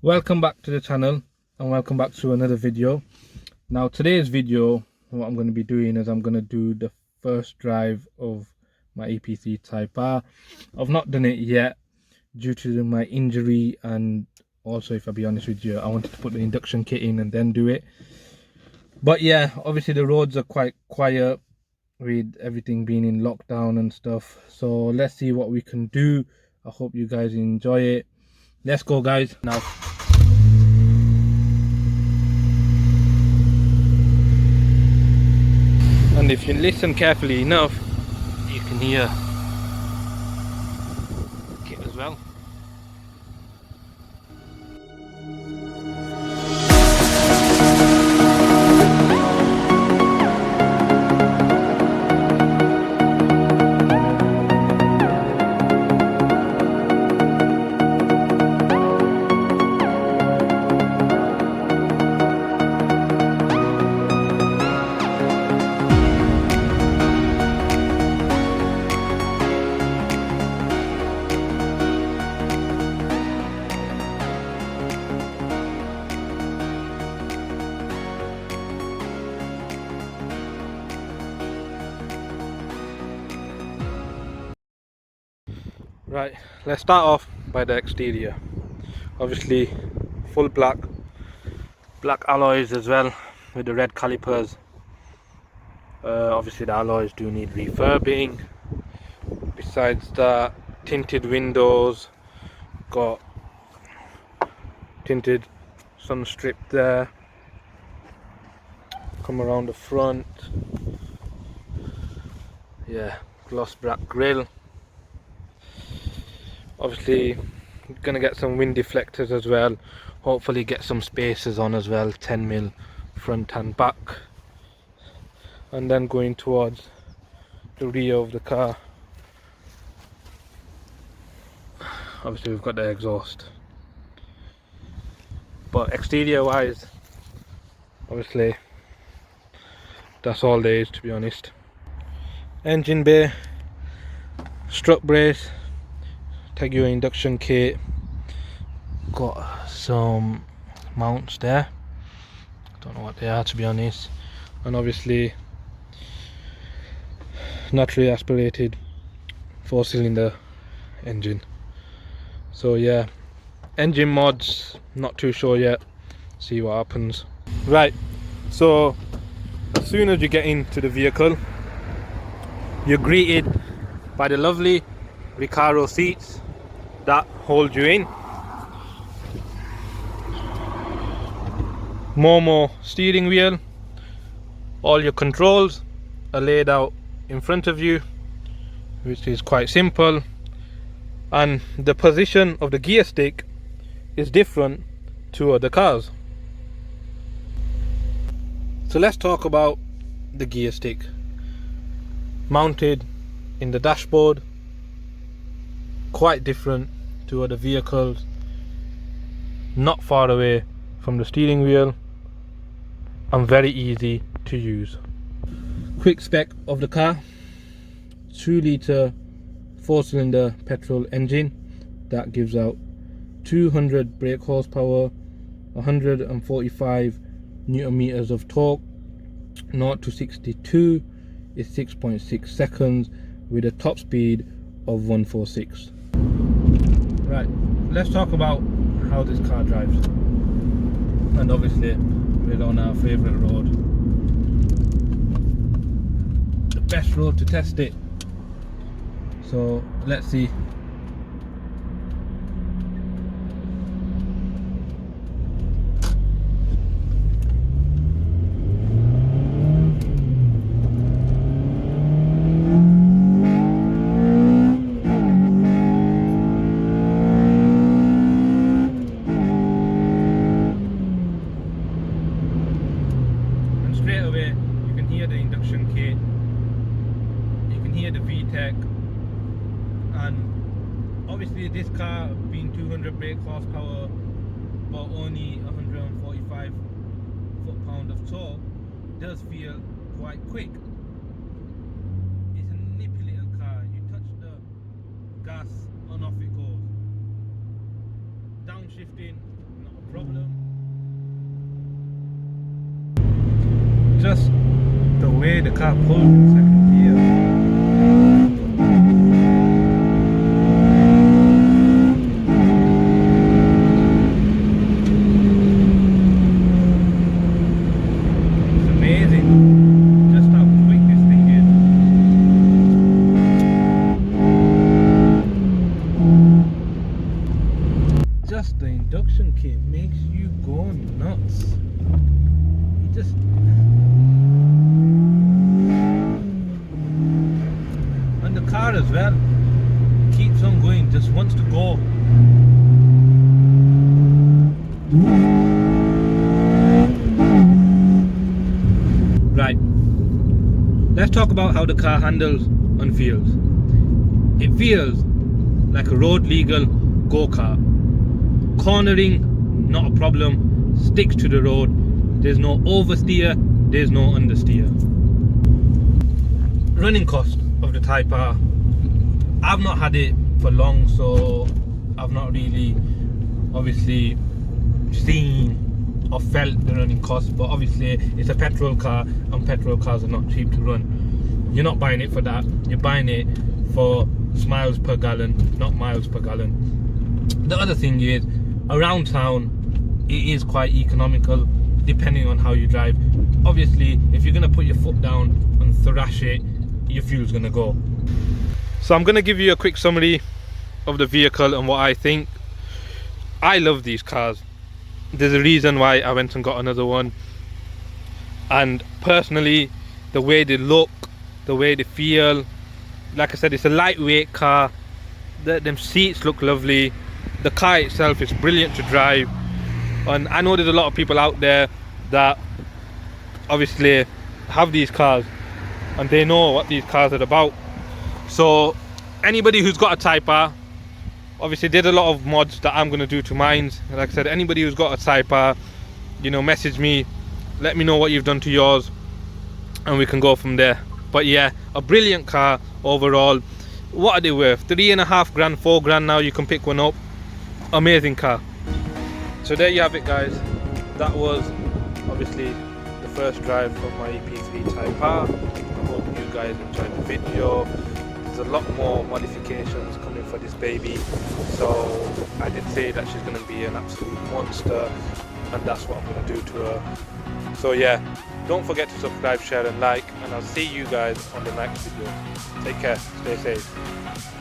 Welcome back to the channel and welcome back to another video. Now today's video, what I'm going to be doing is I'm going to do the first drive of my Ep3 Type R. I've not done it yet due to my injury, and also, if I'll be honest with you, I wanted to put the induction kit in and then do it. But yeah, obviously the roads are quite quiet with everything being in lockdown and stuff, so let's see what we can do. I hope you guys enjoy it. Let's go, guys. Now and if you listen carefully enough, you can hear the kit as well. Right, let's start off by the exterior. Obviously full black alloys as well, with the red calipers. Obviously the alloys do need refurbing. Besides that, tinted windows, got tinted sun strip there. Come around the front, yeah, gloss black grille. Obviously gonna get some wind deflectors as well, hopefully get some spacers on as well, 10mm front and back. And then going towards the rear of the car, obviously we've got the exhaust. But exterior wise, obviously that's all there is, to be honest. Engine bay, strut brace, TEGIWA induction kit, got some mounts there, don't know what they are, to be honest. And obviously naturally aspirated 4-cylinder engine. So yeah, engine mods, not too sure yet, see what happens. Right, so as soon as you get into the vehicle, you're greeted by the lovely Recaro seats that hold you in. Momo steering wheel. All your controls are laid out in front of you, which is quite simple, and the position of the gear stick is different to other cars. So let's talk about the gear stick. Mounted in the dashboard, quite different to other vehicles, not far away from the steering wheel, and very easy to use. Quick spec of the car: 2-litre 4-cylinder petrol engine that gives out 200 brake horsepower, 145 newton meters of torque. 0 to 62 is 6.6 seconds with a top speed of 146. Right, let's talk about how this car drives. And obviously we're on our favourite road, the best road to test it. So let's see. Straight away you can hear the induction kit, you can hear the VTEC, and obviously this car being 200 brake horsepower but only 145 foot-pound of torque does feel quite quick. It's a nippy little car. You touch the gas and off it goes. Downshifting, not a problem. Just the way the car pulls in second gear. It's amazing just how quick this thing is. Just the induction kit makes you go nuts. You just and the car as well keeps on going, just wants to go. Right, let's talk about how the car handles and feels. It feels like a road legal go-kart. Cornering, not a problem, sticks to the road. There's no oversteer, there's no understeer. Running cost of the Type R. I've not had it for long, so I've not really obviously seen or felt the running cost, but obviously it's a petrol car and petrol cars are not cheap to run. You're not buying it for that, you're buying it for miles per gallon, not miles per gallon. The other thing is, around town it is quite economical depending on how you drive. Obviously if you're going to put your foot down and thrash it, your fuel's going to go. So I'm going to give you a quick summary of the vehicle and what I think. I love these cars. There's a reason why I went and got another one, and personally the way they look, the way they feel, like I said, it's a lightweight car. Them seats look lovely. The car itself is brilliant to drive, and I know there's a lot of people out there that obviously have these cars and they know what these cars are about. So anybody who's got a Type R, obviously there's a lot of mods that I'm going to do to mine. Like I said, anybody who's got a Type R, you know, message me, let me know what you've done to yours and we can go from there. But yeah, a brilliant car overall. What are they worth? 3.5 grand, 4 grand now, you can pick one up. Amazing car. So there you have it, guys. That was obviously the first drive from my Ep3 Type R. I hope you guys enjoyed the video. There's a lot more modifications coming for this baby, so I did say that she's going to be an absolute monster, and that's what I'm going to do to her. So yeah, don't forget to subscribe, share and like, and I'll see you guys on the next video. Take care, stay safe.